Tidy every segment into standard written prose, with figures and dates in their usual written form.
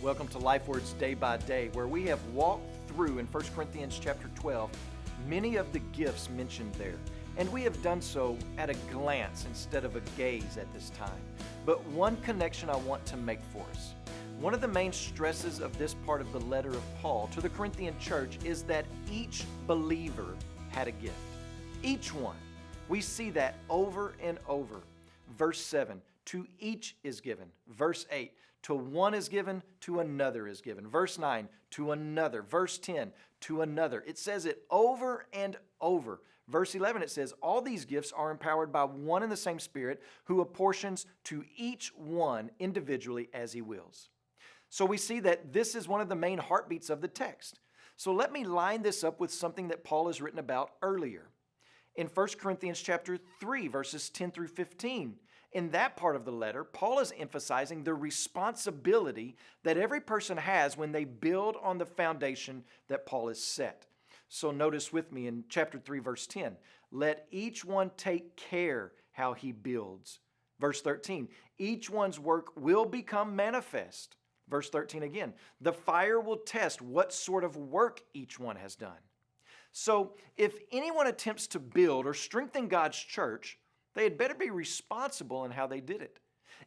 Welcome to Life Words Day by Day, where we have walked through in 1 Corinthians chapter 12 many of the gifts mentioned there. And we have done so at a glance instead of a gaze at this time. But one connection I want to make for us. One of the main stresses of this part of the letter of Paul to the Corinthian church is that each believer had a gift. Each one. We see that over and over. Verse 7, to each is given. Verse 8, to one is given, to another is given. Verse 9, to another. Verse 10, to another. It says it over and over. Verse 11, it says, all these gifts are empowered by one and the same Spirit who apportions to each one individually as He wills. So we see that this is one of the main heartbeats of the text. So let me line this up with something that Paul has written about earlier. In 1 Corinthians chapter 3, verses 10 through 15, in that part of the letter, Paul is emphasizing the responsibility that every person has when they build on the foundation that Paul has set. So notice with me in chapter 3, verse 10, let each one take care how he builds. Verse 13, each one's work will become manifest. Verse 13 again, the fire will test what sort of work each one has done. So if anyone attempts to build or strengthen God's church, they had better be responsible in how they did it.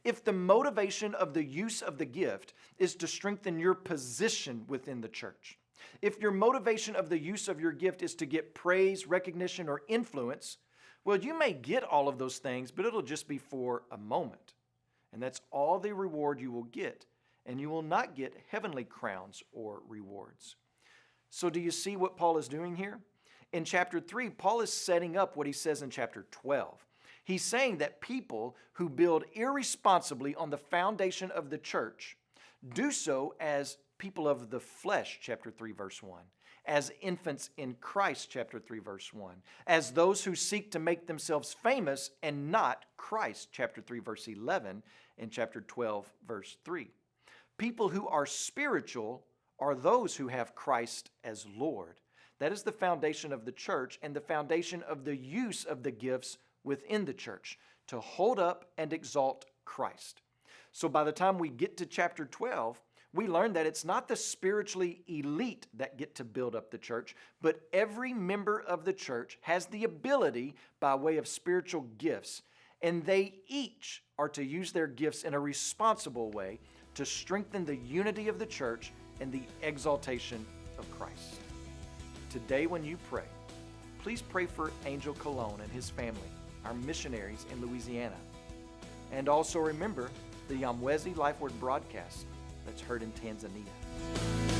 If the motivation of the use of the gift is to strengthen your position within the church, if your motivation of the use of your gift is to get praise, recognition, or influence, well, you may get all of those things, but it'll just be for a moment. And that's all the reward you will get. And you will not get heavenly crowns or rewards. So do you see what Paul is doing here? In chapter 3, Paul is setting up what he says in chapter 12. He's saying that people who build irresponsibly on the foundation of the church do so as people of the flesh, chapter 3, verse 1, as infants in Christ, chapter 3, verse 1, as those who seek to make themselves famous and not Christ, chapter 3, verse 11, and chapter 12, verse 3. People who are spiritual are those who have Christ as Lord. That is the foundation of the church and the foundation of the use of the gifts within the church to hold up and exalt Christ. So by the time we get to chapter 12, we learn that it's not the spiritually elite that get to build up the church, but every member of the church has the ability by way of spiritual gifts, and they each are to use their gifts in a responsible way to strengthen the unity of the church and the exaltation of Christ. Today when you pray, please pray for Angel Colon and his family, our missionaries in Louisiana. And also remember the Yamwezi Life Word broadcast that's heard in Tanzania.